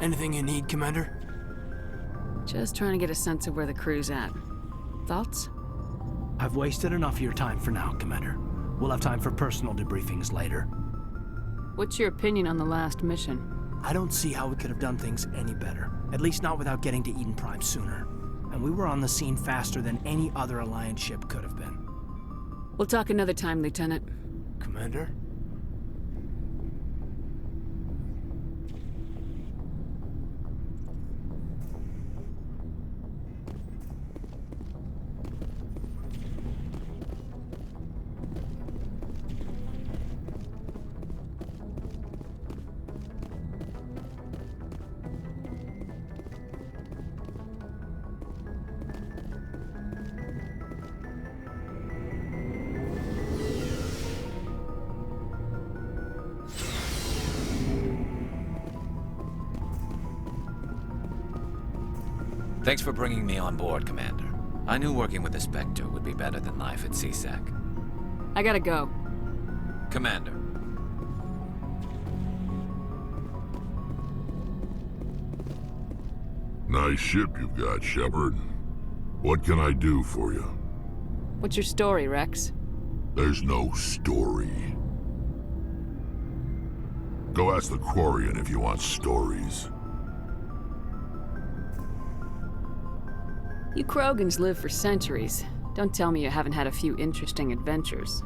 Anything you need, Commander? Just trying to get a sense of where the crew's at. Thoughts? I've wasted enough of your time for now, Commander. We'll have time for personal debriefings later. What's your opinion on the last mission? I don't see how we could have done things any better. At least not without getting to Eden Prime sooner. And we were on the scene faster than any other Alliance ship could have been. We'll talk another time, Lieutenant. Commander? Thanks for bringing me on board, Commander. I knew working with the Spectre would be better than life at CSAC. I gotta go. Commander. Nice ship you've got, Shepard. What can I do for you? What's your story, Rex? There's no story. Go ask the Quarian if you want stories. You Krogans live for centuries. Don't tell me you haven't had a few interesting adventures.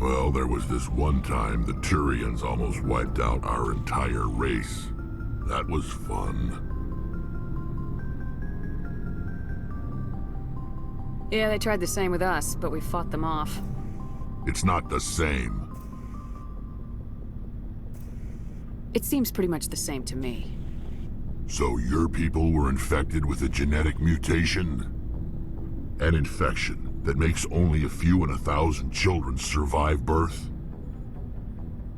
Well, there was this one time the Turians almost wiped out our entire race. That was fun. Yeah, they tried the same with us, but we fought them off. It's not the same. It seems pretty much the same to me. So your people were infected with a genetic mutation? An infection that makes only a few in 1,000 children survive birth?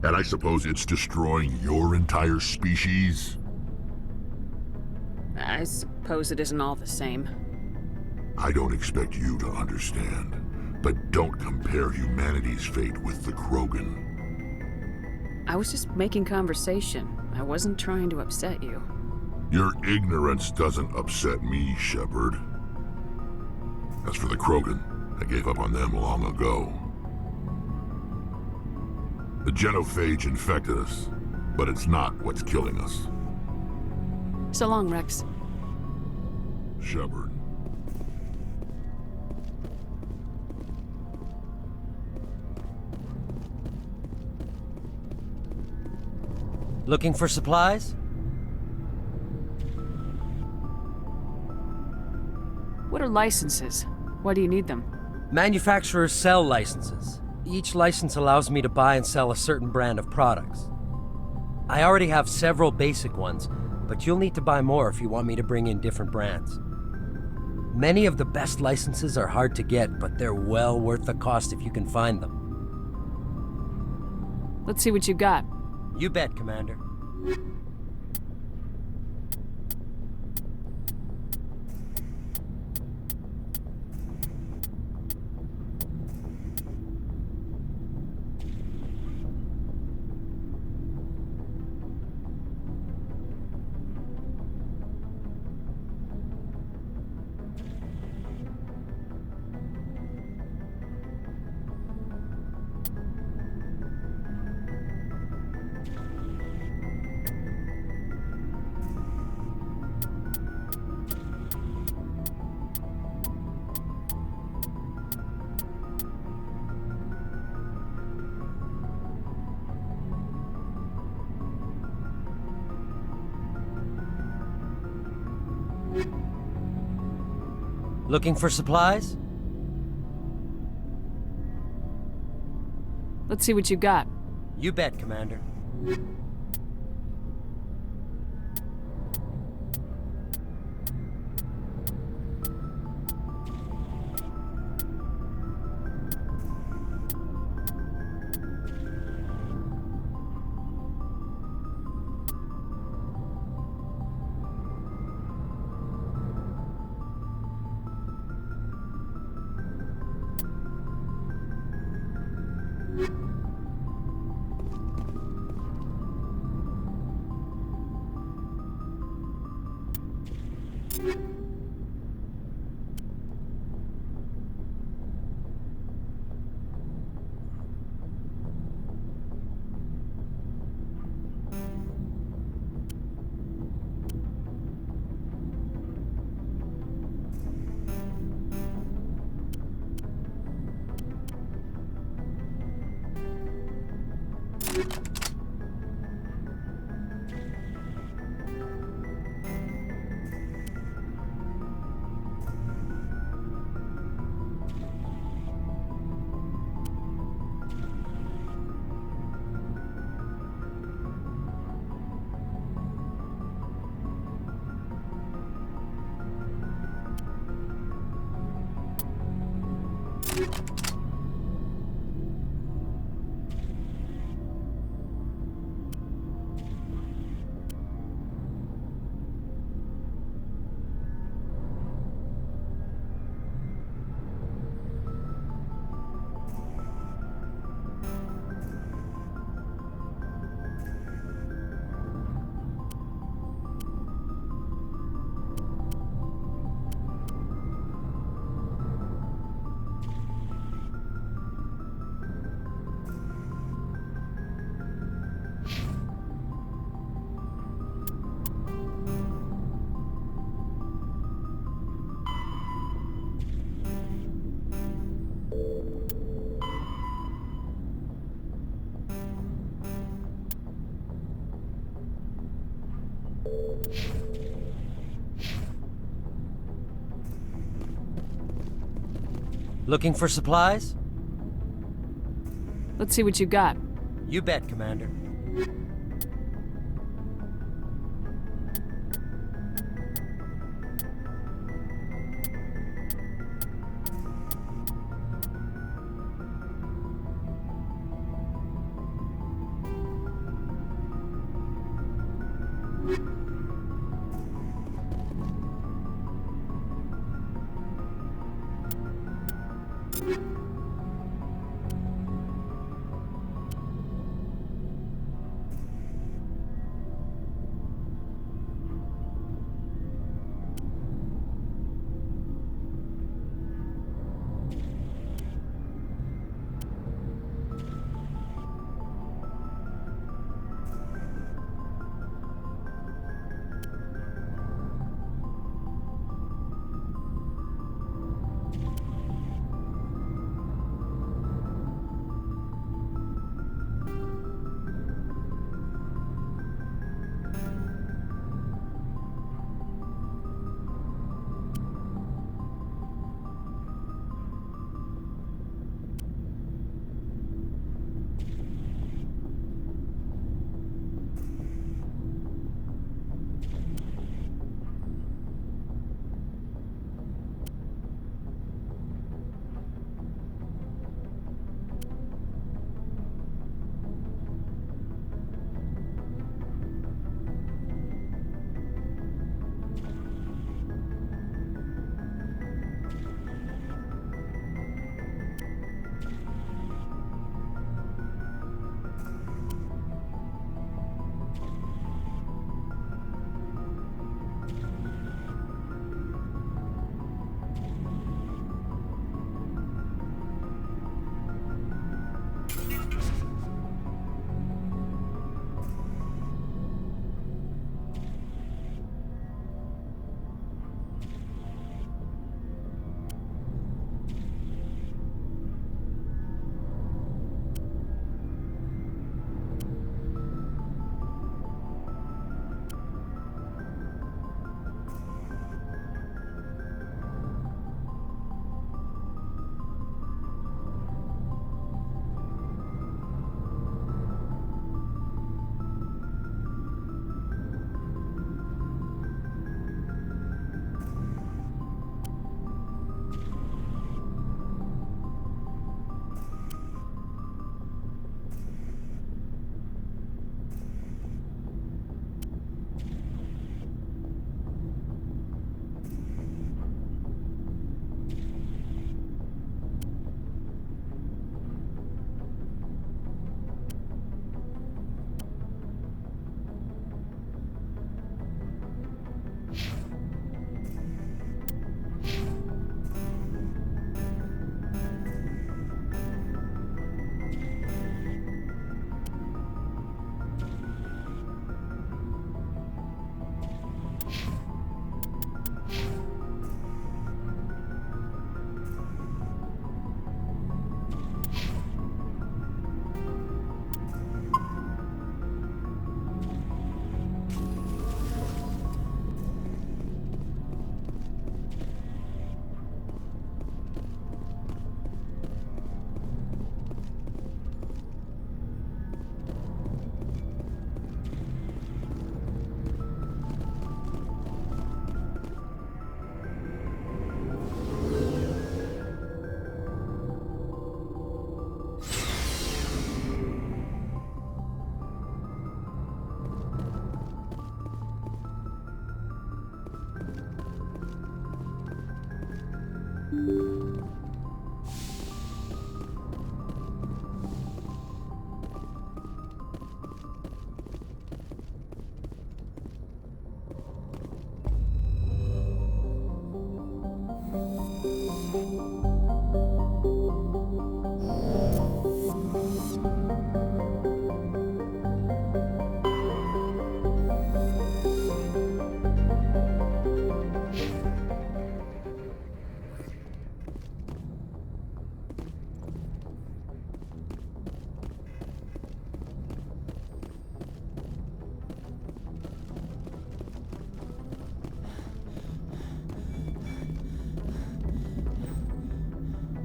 And I suppose it's destroying your entire species? I suppose it isn't all the same. I don't expect you to understand, but don't compare humanity's fate with the Krogan. I was just making conversation. I wasn't trying to upset you. Your ignorance doesn't upset me, Shepard. As for the Krogan, I gave up on them long ago. The genophage infected us, but it's not what's killing us. So long, Rex. Shepard. Looking for supplies? What are licenses? Why do you need them? Manufacturers sell licenses. Each license allows me to buy and sell a certain brand of products. I already have several basic ones, but you'll need to buy more if you want me to bring in different brands. Many of the best licenses are hard to get, but they're well worth the cost if you can find them. Let's see what you got. You bet, Commander. Looking for supplies? Let's see what you got. You bet, Commander. Looking for supplies? Let's see what you got. You bet, Commander.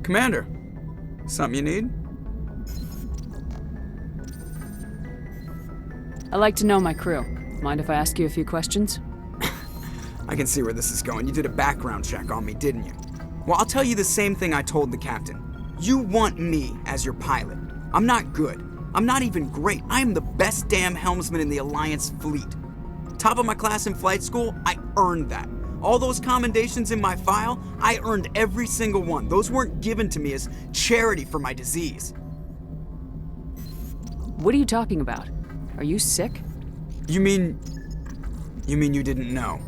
Commander, something you need? I like to know my crew. Mind if I ask you a few questions? I can see where this is going. You did a background check on me, didn't you? Well, I'll tell you the same thing I told the captain. You want me as your pilot. I'm not good. I'm not even great. I am the best damn helmsman in the Alliance fleet. Top of my class in flight school, I earned that. All those commendations in my file, I earned every single one. Those weren't given to me as charity for my disease. What are you talking about? Are you sick? You mean you didn't know?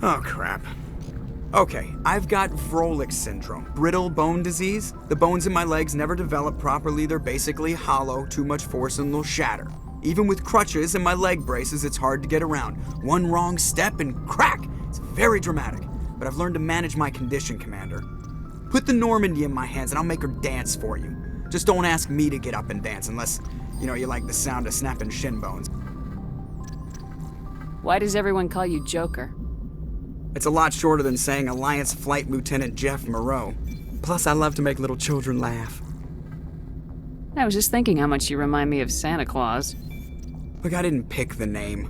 Oh, crap. Okay, I've got Vrolik syndrome, brittle bone disease. The bones in my legs never develop properly. They're basically hollow, too much force and they'll shatter. Even with crutches and my leg braces, it's hard to get around. One wrong step and crack! It's very dramatic, but I've learned to manage my condition, Commander. Put the Normandy in my hands and I'll make her dance for you. Just don't ask me to get up and dance unless, you like the sound of snapping shin bones. Why does everyone call you Joker? It's a lot shorter than saying Alliance Flight Lieutenant Jeff Moreau. Plus, I love to make little children laugh. I was just thinking how much you remind me of Santa Claus. Look, I didn't pick the name.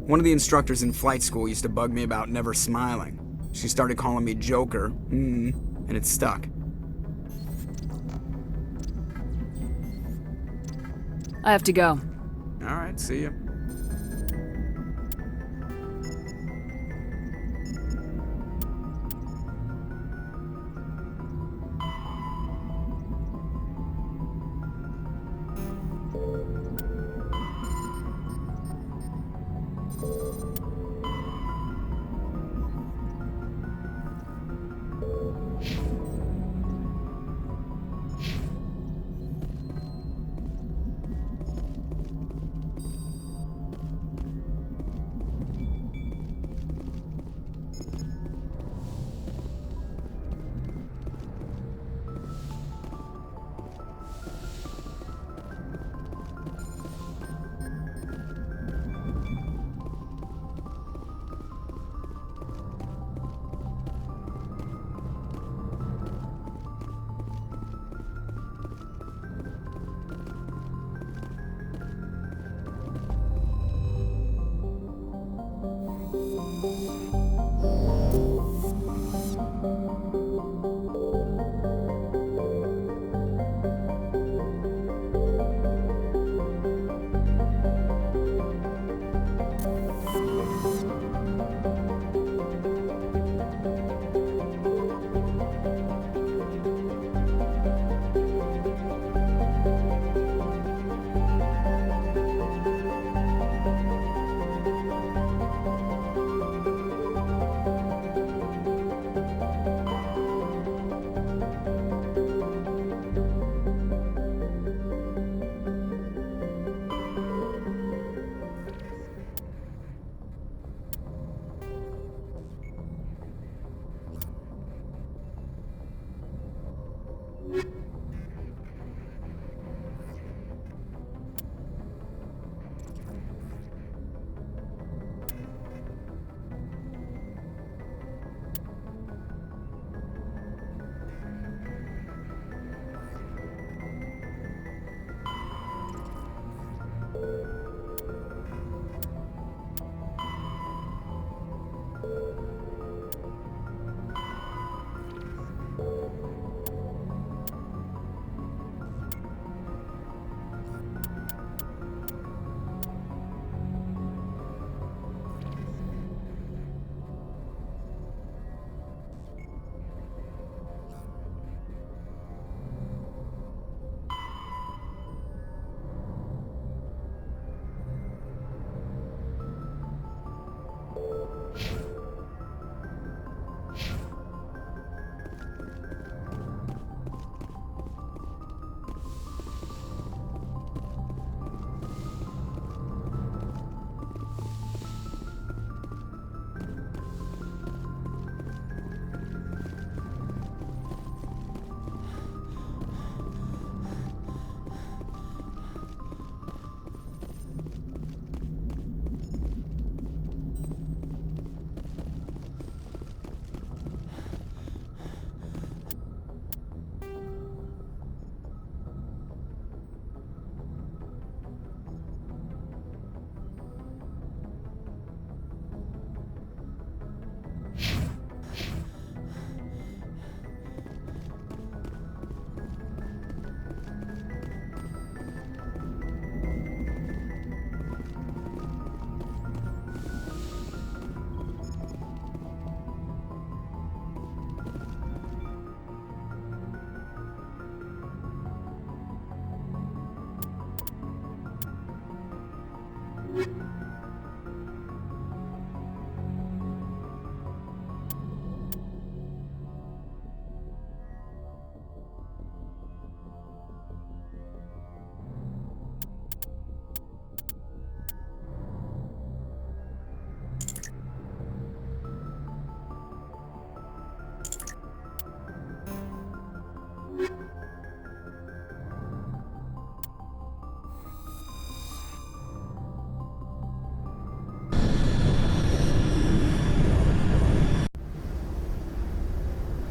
One of the instructors in flight school used to bug me about never smiling. She started calling me Joker, and it stuck. I have to go. All right, see ya.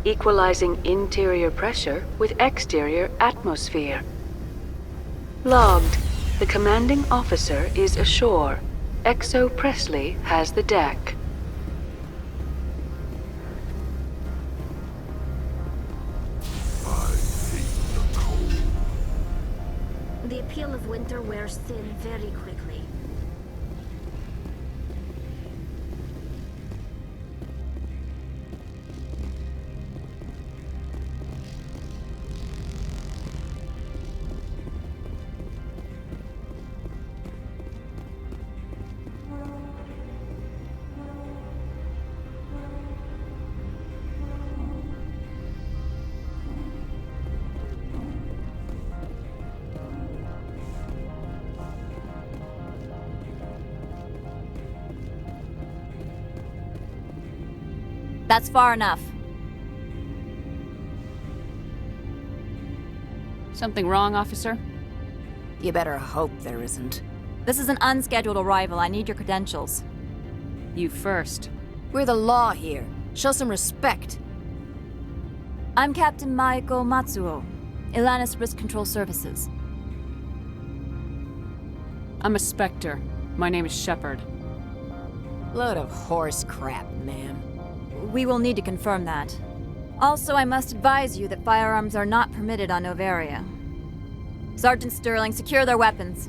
Equalizing interior pressure with exterior atmosphere. Logged. The commanding officer is ashore. XO Presley has the deck. I hate the cold. The appeal of winter wears thin very quickly. That's far enough. Something wrong, officer? You better hope there isn't. This is an unscheduled arrival. I need your credentials. You first. We're the law here. Show some respect. I'm Captain Maiko Matsuo, Ilanis Risk Control Services. I'm a Spectre. My name is Shepard. Load of horse crap, ma'am. We will need to confirm that. Also, I must advise you that firearms are not permitted on Novaria. Sergeant Sterling, secure their weapons.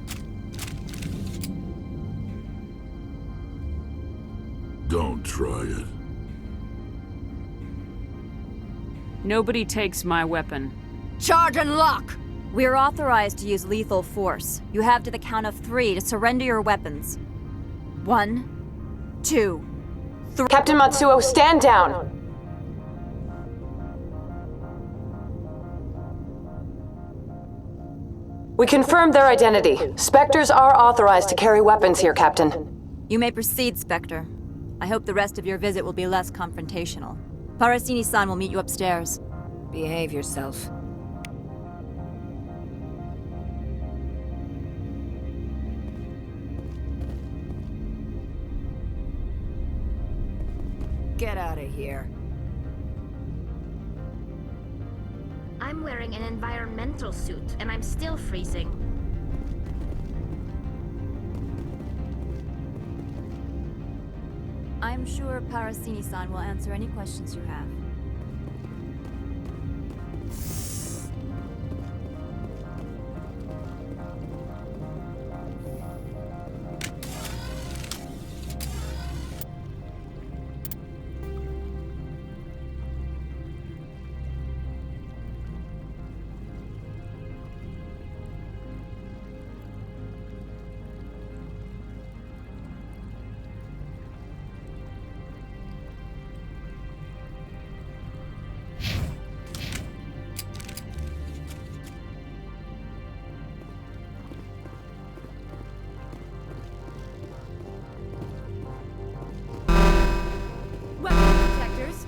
Don't try it. Nobody takes my weapon. Charge and lock! We're authorized to use lethal force. You have to the count of 3 to surrender your weapons. 1, 2, 3. Captain Matsuo, stand down! We confirmed their identity. Spectres are authorized to carry weapons here, Captain. You may proceed, Spectre. I hope the rest of your visit will be less confrontational. Parasini-san will meet you upstairs. Behave yourself. Get out of here. I'm wearing an environmental suit, and I'm still freezing. I'm sure Parasini-san will answer any questions you have.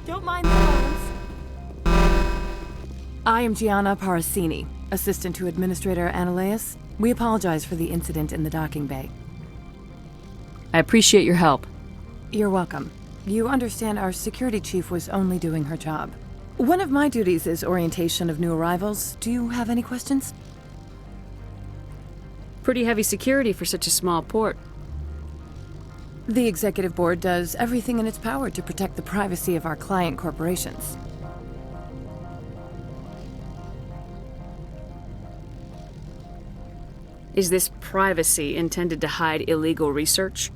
Don't mind the phones. I am Gianna Parasini, assistant to Administrator Ananias. We apologize for the incident in the docking bay. I appreciate your help. You're welcome. You understand our security chief was only doing her job. One of my duties is orientation of new arrivals. Do you have any questions? Pretty heavy security for such a small port. The executive board does everything in its power to protect the privacy of our client corporations. Is this privacy intended to hide illegal research?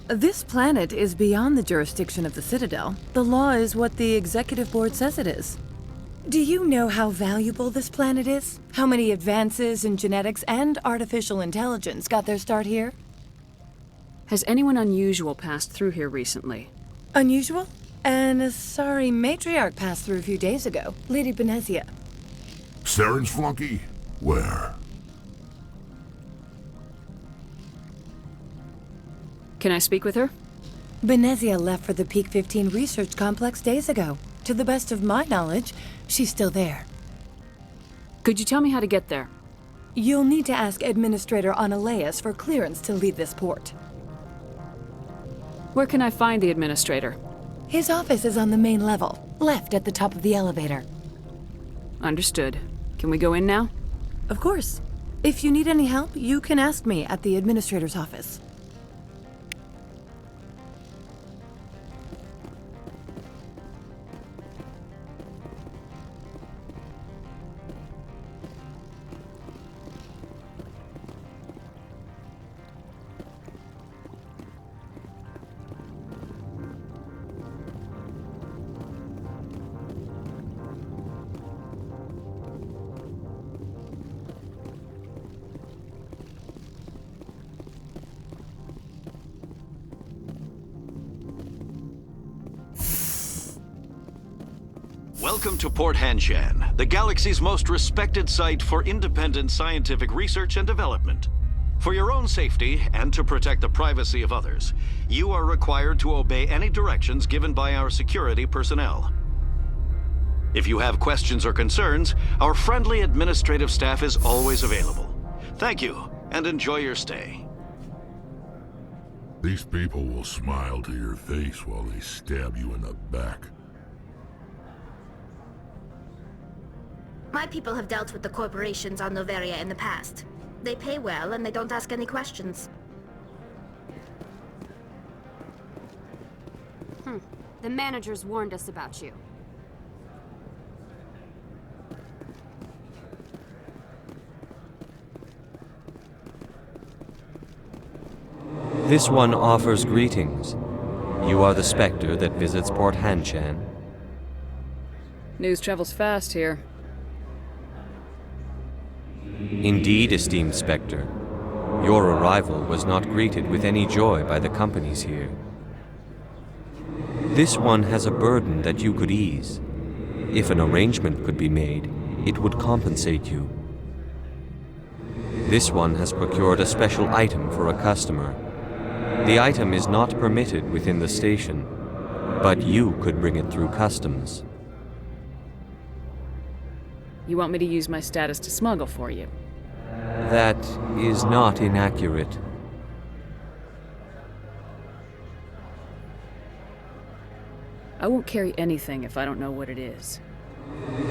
This planet is beyond the jurisdiction of the Citadel. The law is what the executive board says it is. Do you know how valuable this planet is? How many advances in genetics and artificial intelligence got their start here? Has anyone unusual passed through here recently? Unusual? And a sorry matriarch passed through a few days ago. Lady Benezia. Saren's flunky? Where? Can I speak with her? Benezia left for the Peak 15 research complex days ago. To the best of my knowledge, she's still there. Could you tell me how to get there? You'll need to ask Administrator Analeas for clearance to leave this port. Where can I find the Administrator? His office is on the main level, left at the top of the elevator. Understood. Can we go in now? Of course. If you need any help, you can ask me at the Administrator's office. Welcome to Port Hanshan, the galaxy's most respected site for independent scientific research and development. For your own safety and to protect the privacy of others, you are required to obey any directions given by our security personnel. If you have questions or concerns, our friendly administrative staff is always available. Thank you, and enjoy your stay. These people will smile to your face while they stab you in the back. My people have dealt with the corporations on Noveria in the past. They pay well and they don't ask any questions. The managers warned us about you. This one offers greetings. You are the Spectre that visits Port Hanshan. News travels fast here. Indeed, esteemed Spectre. Your arrival was not greeted with any joy by the companies here. This one has a burden that you could ease. If an arrangement could be made, it would compensate you. This one has procured a special item for a customer. The item is not permitted within the station, but you could bring it through customs. You want me to use my status to smuggle for you? That is not inaccurate. I won't carry anything if I don't know what it is.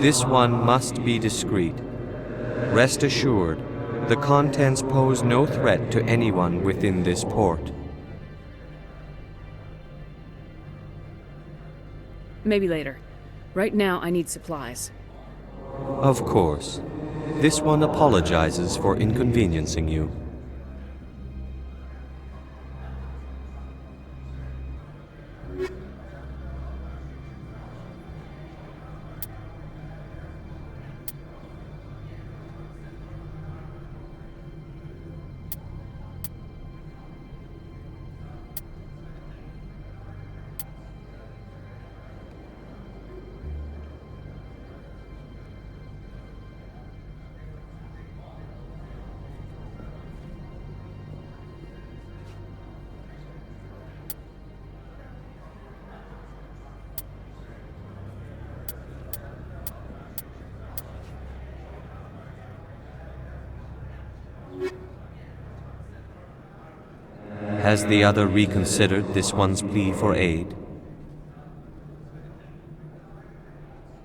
This one must be discreet. Rest assured, the contents pose no threat to anyone within this port. Maybe later. Right now, I need supplies. Of course. This one apologizes for inconveniencing you. Has the other reconsidered this one's plea for aid?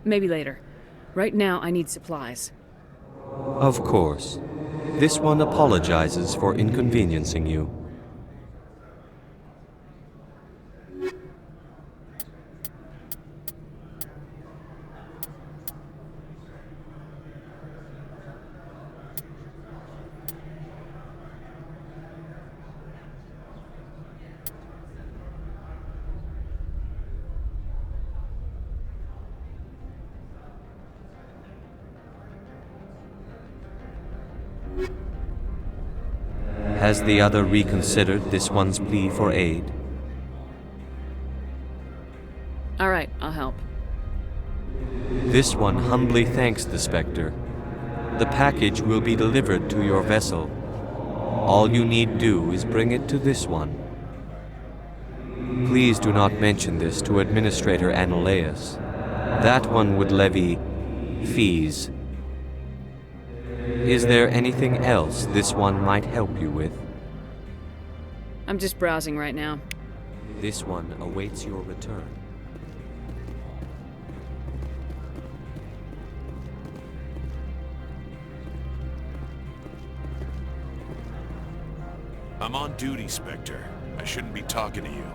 Maybe later. Right now, I need supplies. Of course. This one apologizes for inconveniencing you. Has the other reconsidered this one's plea for aid? All right, I'll help. This one humbly thanks the Spectre. The package will be delivered to your vessel. All you need do is bring it to this one. Please do not mention this to Administrator Analaeus. That one would levy fees. Is there anything else this one might help you with? I'm just browsing right now. This one awaits your return. I'm on duty, Spectre. I shouldn't be talking to you.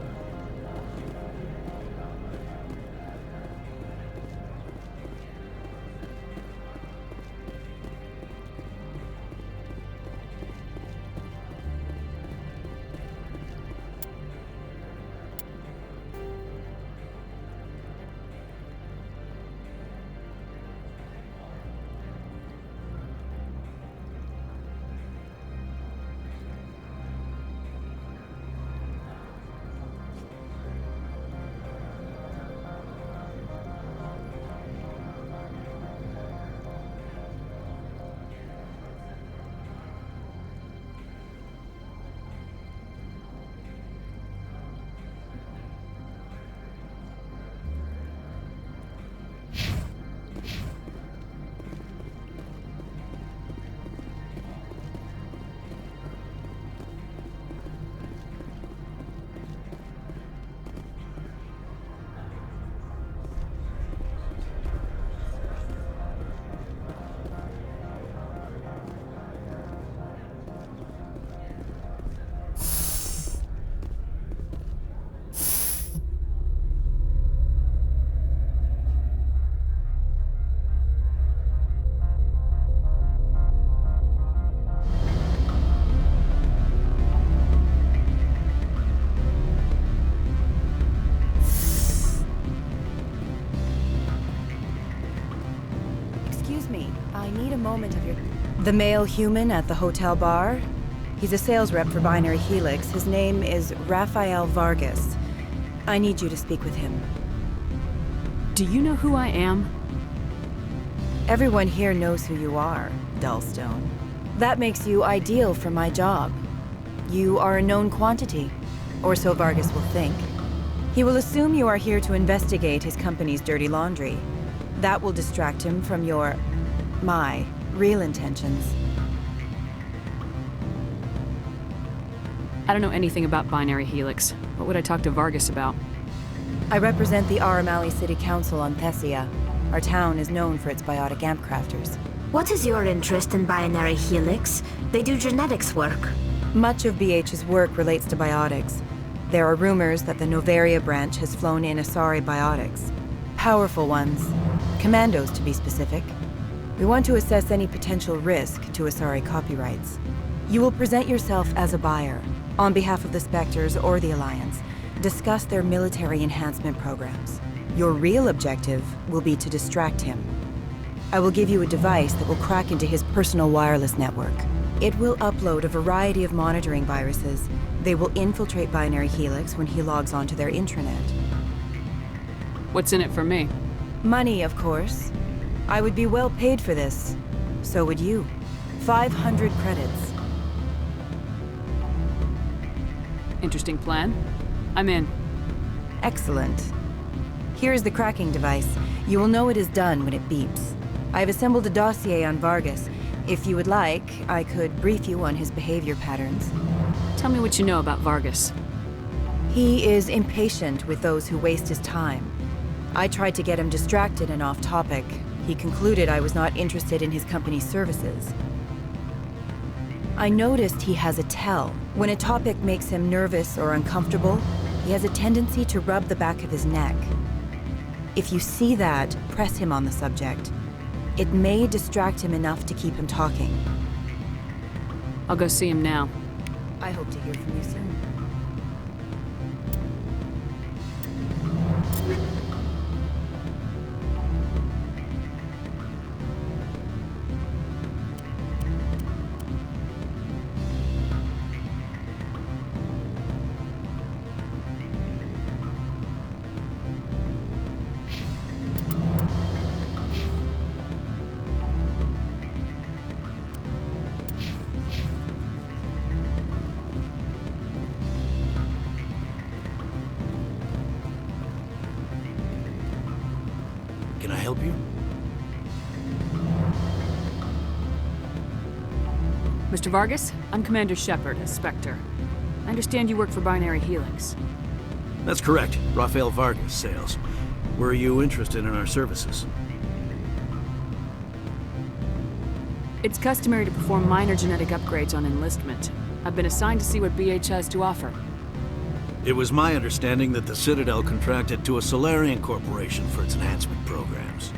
I need a moment of your... The male human at the hotel bar? He's a sales rep for Binary Helix. His name is Rafael Vargas. I need you to speak with him. Do you know who I am? Everyone here knows who you are, Dullstone. That makes you ideal for my job. You are a known quantity, or so Vargas will think. He will assume you are here to investigate his company's dirty laundry. That will distract him from my real intentions. I don't know anything about Binary Helix. What would I talk to Vargas about? I represent the Aramali City Council on Thessia. Our town is known for its biotic amp crafters. What is your interest in Binary Helix? They do genetics work. Much of BH's work relates to biotics. There are rumors that the Novaria branch has flown in Asari biotics. Powerful ones. Commandos, to be specific. We want to assess any potential risk to Asari copyrights. You will present yourself as a buyer, on behalf of the Spectres or the Alliance. Discuss their military enhancement programs. Your real objective will be to distract him. I will give you a device that will crack into his personal wireless network. It will upload a variety of monitoring viruses. They will infiltrate Binary Helix when he logs onto their intranet. What's in it for me? Money, of course. I would be well paid for this. So would you. 500 credits. Interesting plan. I'm in. Excellent. Here's the cracking device. You will know it is done when it beeps. I've assembled a dossier on Vargas. If you would like, I could brief you on his behavior patterns. Tell me what you know about Vargas. He is impatient with those who waste his time. I tried to get him distracted and off topic. He concluded I was not interested in his company's services. I noticed he has a tell. When a topic makes him nervous or uncomfortable, he has a tendency to rub the back of his neck. If you see that, press him on the subject. It may distract him enough to keep him talking. I'll go see him now. I hope to hear from you soon. help you? Mr. Vargas, I'm Commander Shepard, a Spectre. I understand you work for Binary Helix. That's correct. Rafael Vargas, sales. Were you interested in our services? It's customary to perform minor genetic upgrades on enlistment. I've been assigned to see what BH has to offer. It was my understanding that the Citadel contracted to a Solarian corporation for its enhancement programs.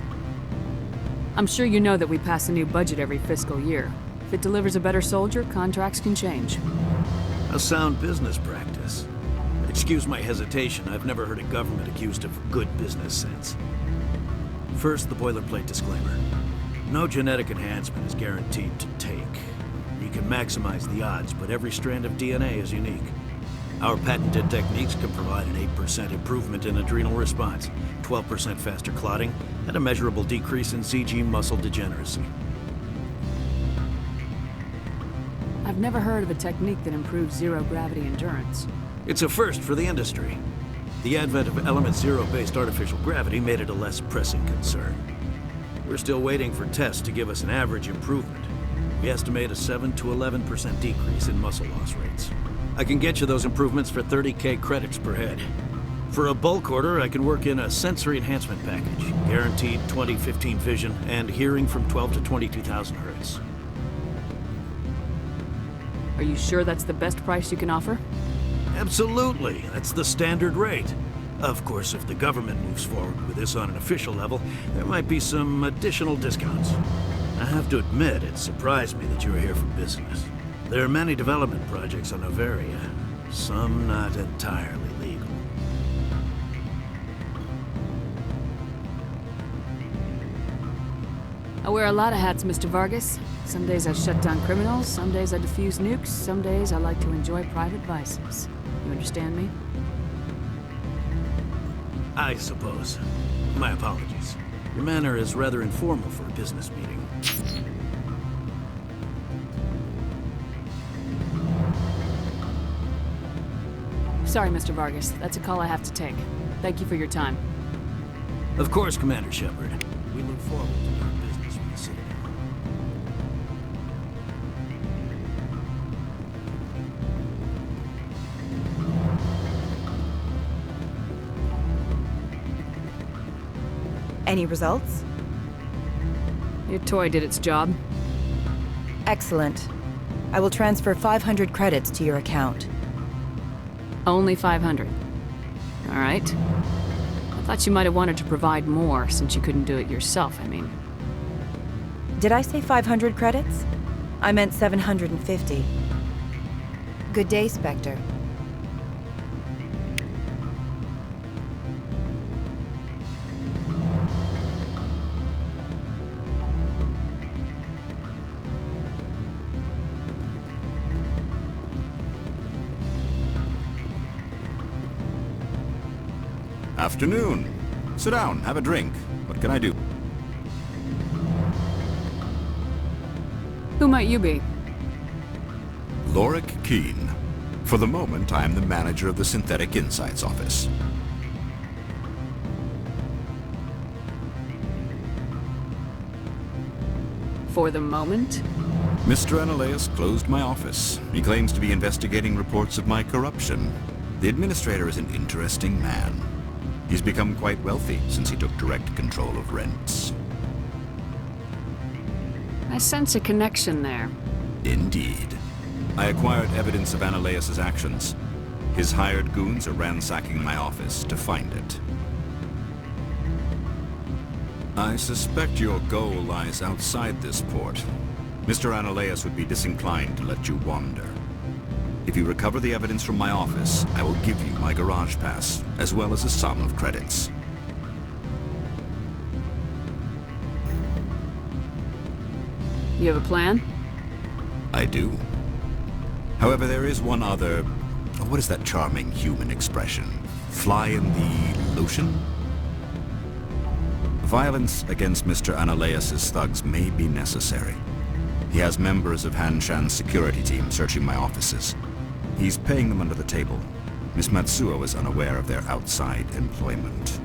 I'm sure you know that we pass a new budget every fiscal year. If it delivers a better soldier, contracts can change. A sound business practice. Excuse my hesitation, I've never heard a government accused of good business sense. First, the boilerplate disclaimer. No genetic enhancement is guaranteed to take. You can maximize the odds, but every strand of DNA is unique. Our patented techniques can provide an 8% improvement in adrenal response, 12% faster clotting, and a measurable decrease in CG muscle degeneracy. I've never heard of a technique that improves zero-gravity endurance. It's a first for the industry. The advent of element zero-based artificial gravity made it a less pressing concern. We're still waiting for tests to give us an average improvement. We estimate a 7 to 11% decrease in muscle loss rates. I can get you those improvements for 30K credits per head. For a bulk order, I can work in a sensory enhancement package, guaranteed 20/15 vision, and hearing from 12 to 22,000 hertz. Are you sure that's the best price you can offer? Absolutely. That's the standard rate. Of course, if the government moves forward with this on an official level, there might be some additional discounts. I have to admit, it surprised me that you were here for business. There are many development projects on Noveria, some not entirely legal. I wear a lot of hats, Mr. Vargas. Some days I shut down criminals, some days I defuse nukes, some days I like to enjoy private vices. You understand me? I suppose. My apologies. Your manner is rather informal for a business meeting. Sorry, Mr. Vargas. That's a call I have to take. Thank you for your time. Of course, Commander Shepard. We look forward to doing business with the Citadel. Any results? Your toy did its job. Excellent. I will transfer 500 credits to your account. Only 500. All right. I thought you might have wanted to provide more, since you couldn't do it yourself, I mean. Did I say 500 credits? I meant 750. Good day, Spectre. Afternoon. Sit down, have a drink. What can I do? Who might you be? Lorik Keene. For the moment, I am the manager of the Synthetic Insights Office. For the moment? Mr. Analaeus closed my office. He claims to be investigating reports of my corruption. The administrator is an interesting man. He's become quite wealthy since he took direct control of rents. I sense a connection there. Indeed. I acquired evidence of Analaeus' actions. His hired goons are ransacking my office to find it. I suspect your goal lies outside this port. Mr. Analaeus would be disinclined to let you wander. If you recover the evidence from my office, I will give you my garage pass, as well as a sum of credits. You have a plan? I do. However, there is one other... What is that charming human expression? Fly in the lotion? Violence against Mr. Analaeus' thugs may be necessary. He has members of Hanshan's security team searching my offices. He's paying them under the table. Miss Matsuo is unaware of their outside employment.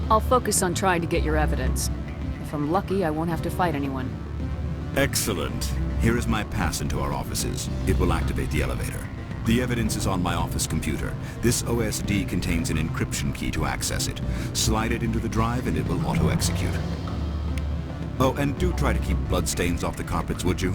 I'll focus on trying to get your evidence. If I'm lucky, I won't have to fight anyone. Excellent. Here is my pass into our offices. It will activate the elevator. The evidence is on my office computer. This OSD contains an encryption key to access it. Slide it into the drive and it will auto-execute. Oh, and do try to keep bloodstains off the carpets, would you?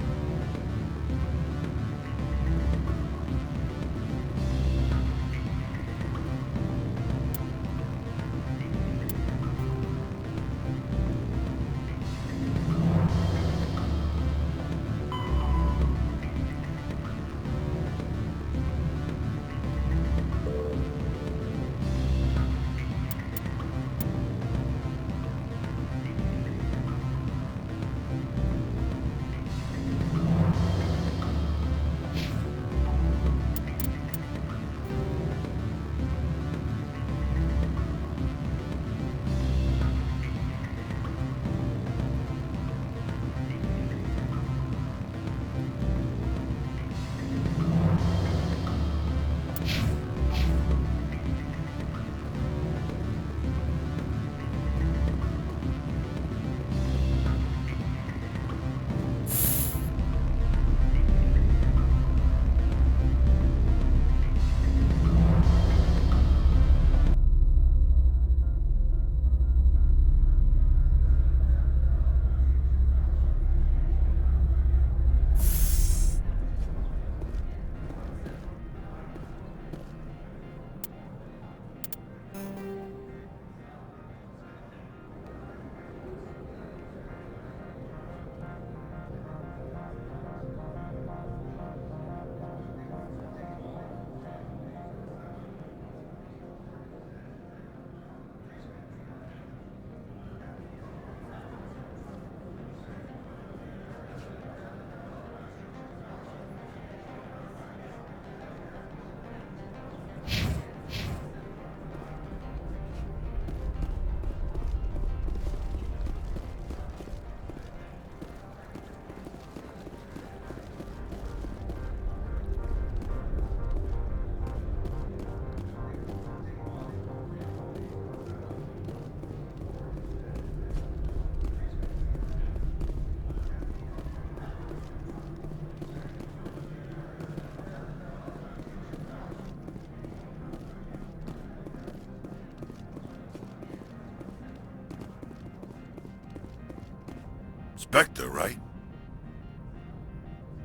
Spectre, right?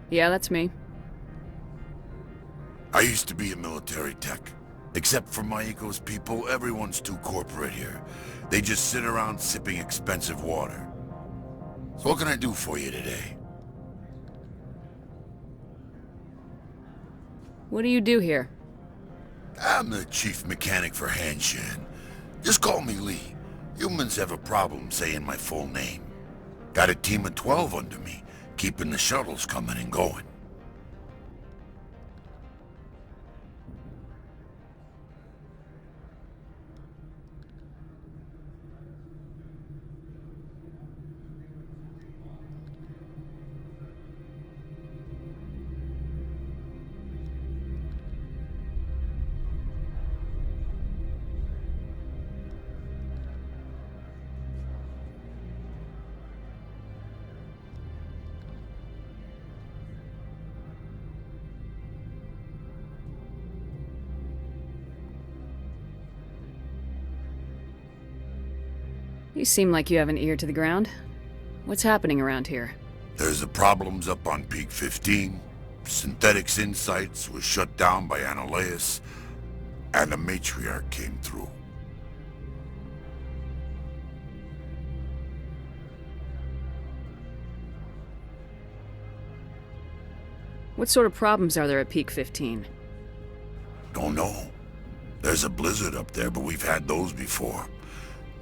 Yeah, that's me. I used to be a military tech. Except for my eco's people, everyone's too corporate here. They just sit around sipping expensive water. So what can I do for you today? What do you do here? I'm the chief mechanic for Hanshan. Just call me Lee. Humans have a problem saying my full name. Got a team of 12 under me, keeping the shuttles coming and going. You seem like you have an ear to the ground. What's happening around here? There's the problems up on Peak 15. Synthetics Insights was shut down by Analeus, and the Matriarch came through. What sort of problems are there at Peak 15? Don't know. There's a blizzard up there, but we've had those before.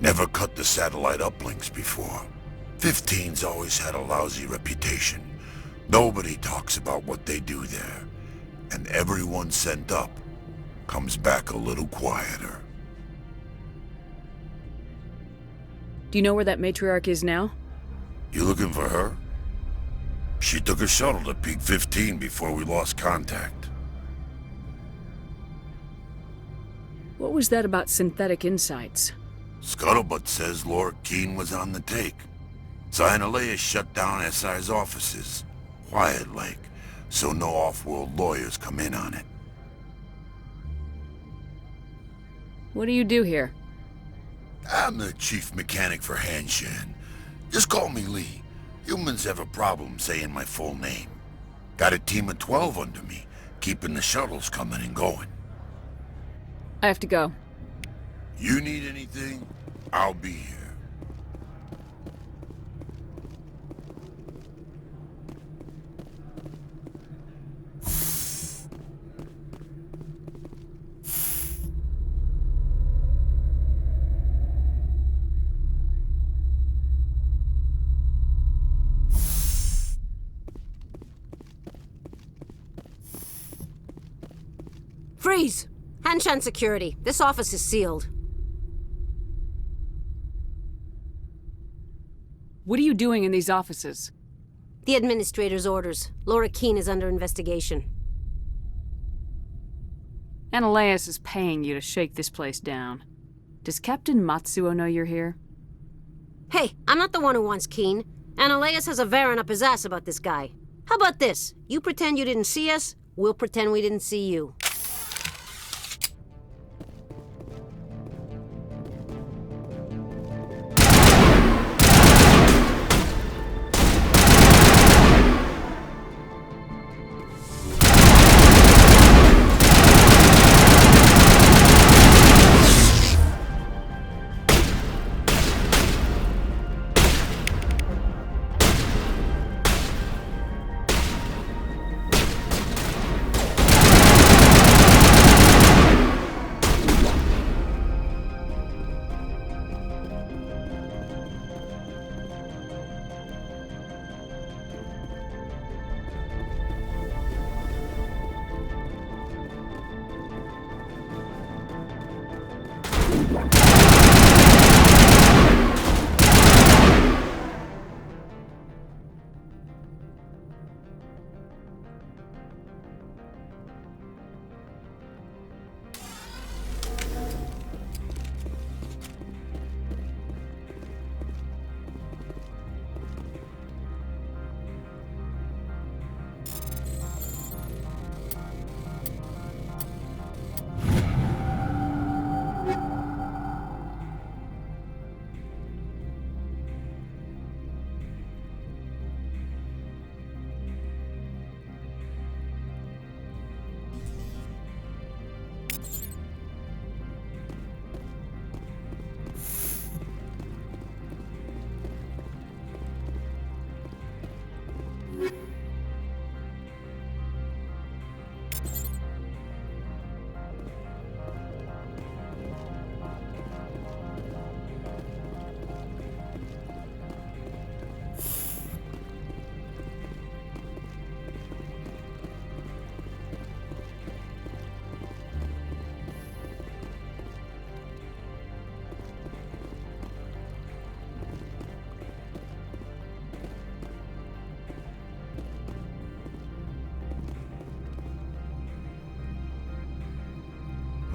Never cut the satellite uplinks before. 15's always had a lousy reputation. Nobody talks about what they do there. And everyone sent up comes back a little quieter. Do you know where that matriarch is now? You looking for her? She took a shuttle to Peak 15 before we lost contact. What was that about synthetic insights? Scuttlebutt says Laura Keene was on the take. So Analea shut down SI's offices. Quiet-like, so no off-world lawyers come in on it. What do you do here? I'm the chief mechanic for Hanshan. Just call me Lee. Humans have a problem saying my full name. Got a team of 12 under me, keeping the shuttles coming and going. I have to go. You need anything, I'll be here. Freeze! Hanshan security. This office is sealed. What are you doing in these offices? The administrator's orders. Laura Keene is under investigation. Analeus is paying you to shake this place down. Does Captain Matsuo know you're here? Hey, I'm not the one who wants Keene. Analeus has a Varen up his ass about this guy. How about this? You pretend you didn't see us, we'll pretend we didn't see you.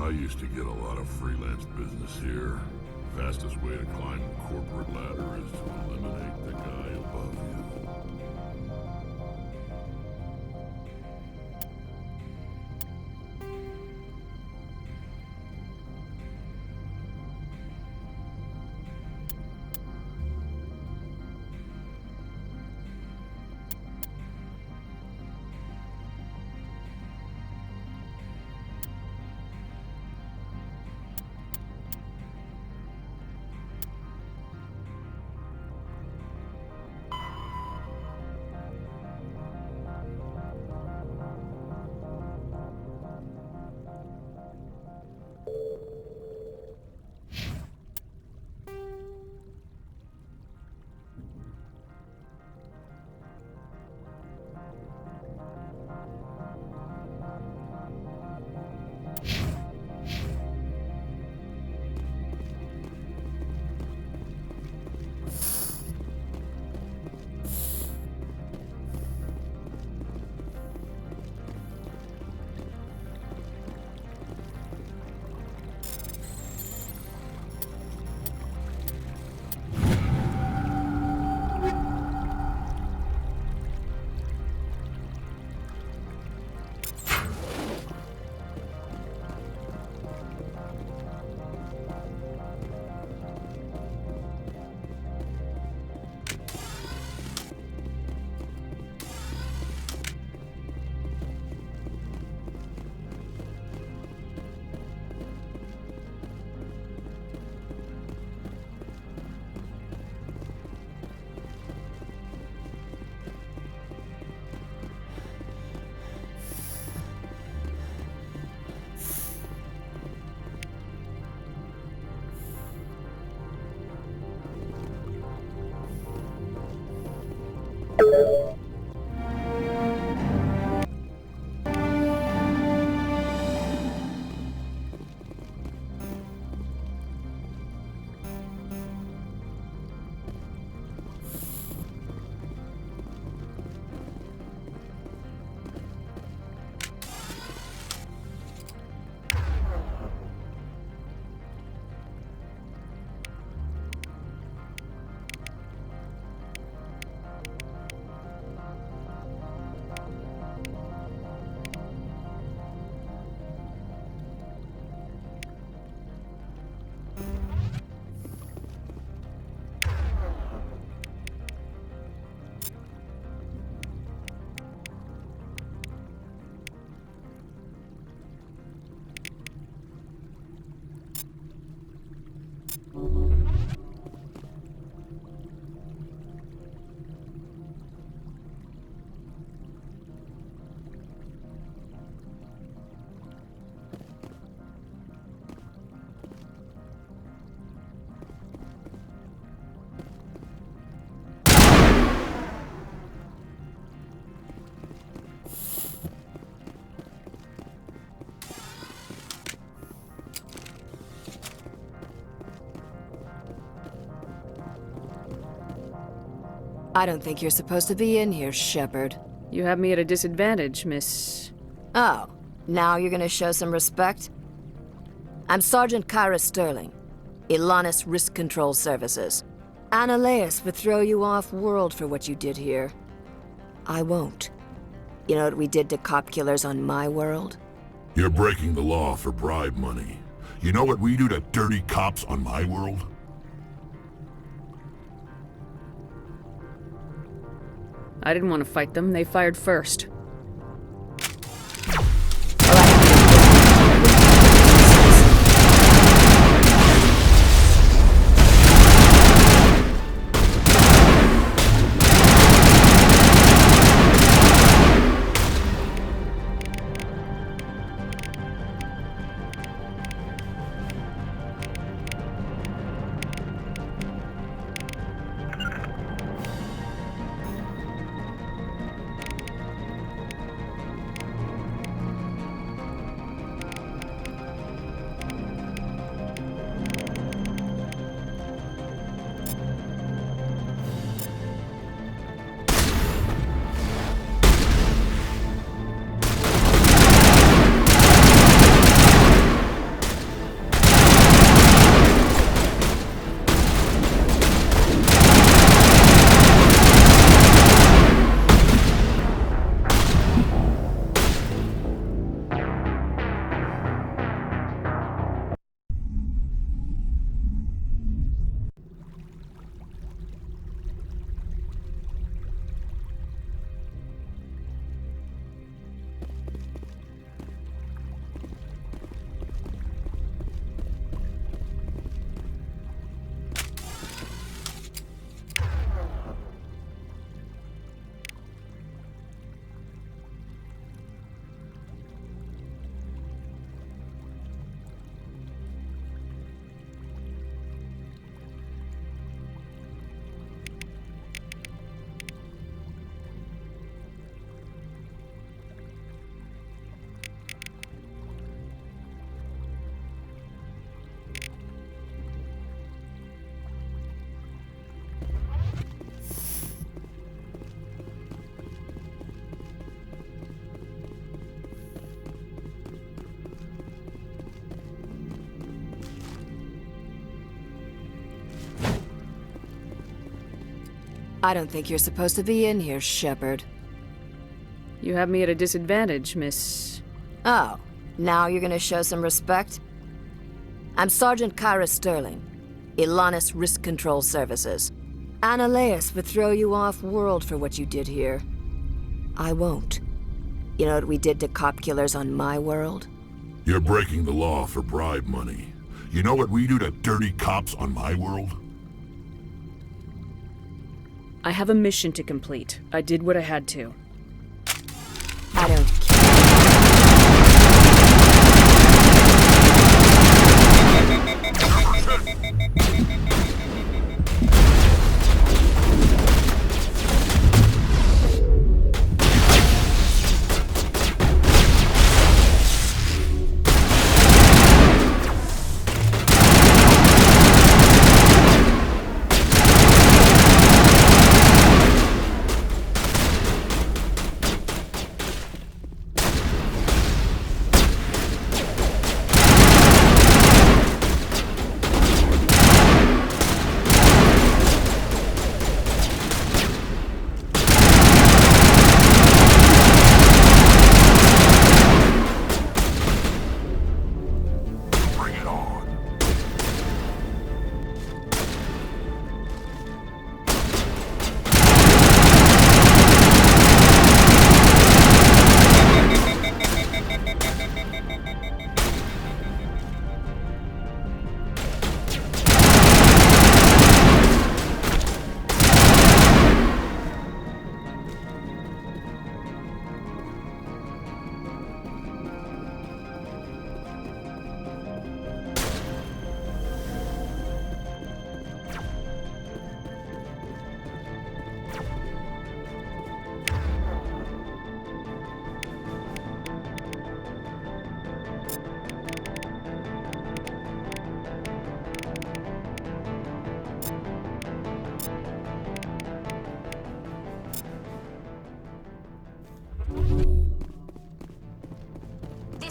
I used to get a lot of freelance business here. Fastest way to climb the corporate ladder is to eliminate the guy above you. I don't think you're supposed to be in here, Shepard. You have me at a disadvantage, Miss... Oh, now you're gonna show some respect? I'm Sergeant Kyra Sterling, Ilanis Risk Control Services. Analeas would throw you off-world for what you did here. I won't. You know what we did to cop killers on my world? You're breaking the law for bribe money. You know what we do to dirty cops on my world? I didn't want to fight them. They fired first. I don't think you're supposed to be in here, Shepard. You have me at a disadvantage, Miss... Oh, now you're gonna show some respect? I'm Sergeant Kyra Sterling, Ilanis Risk Control Services. Analeas would throw you off-world for what you did here. I won't. You know what we did to cop killers on my world? You're breaking the law for bribe money. You know what we do to dirty cops on my world? I have a mission to complete. I did what I had to. I don't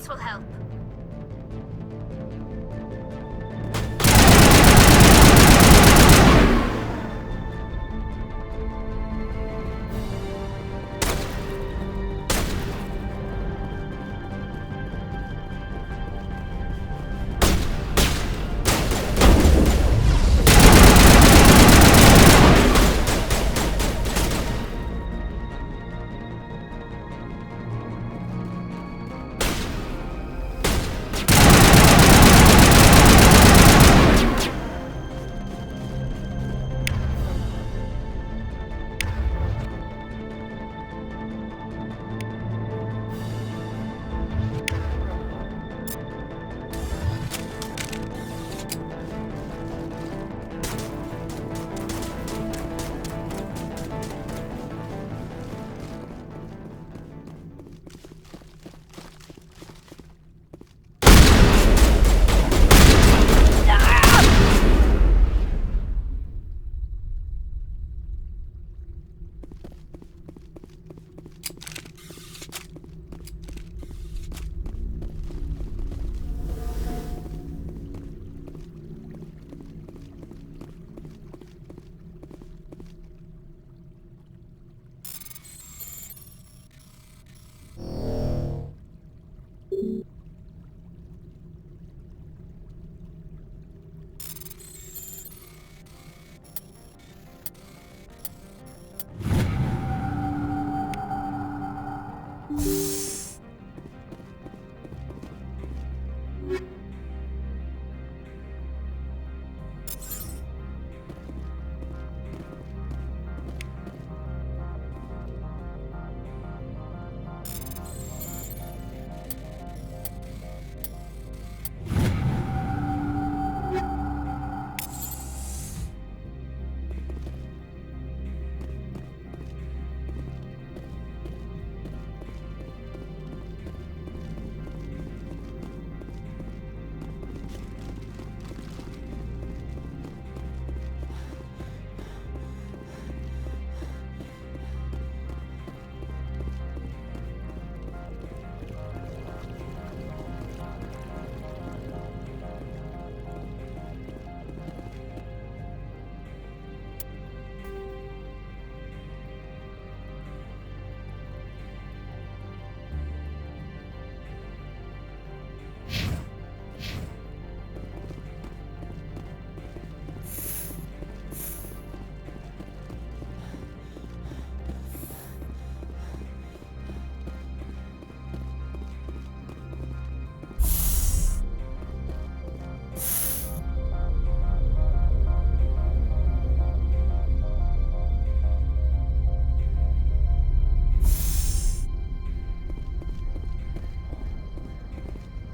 will help.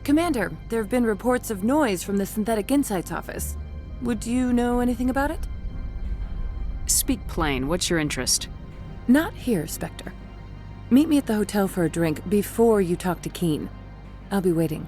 Commander, there have been reports of noise from the Synthetic Insights office. Would you know anything about it? Speak plain. What's your interest? Not here, Spectre. Meet me at the hotel for a drink before you talk to Keen. I'll be waiting.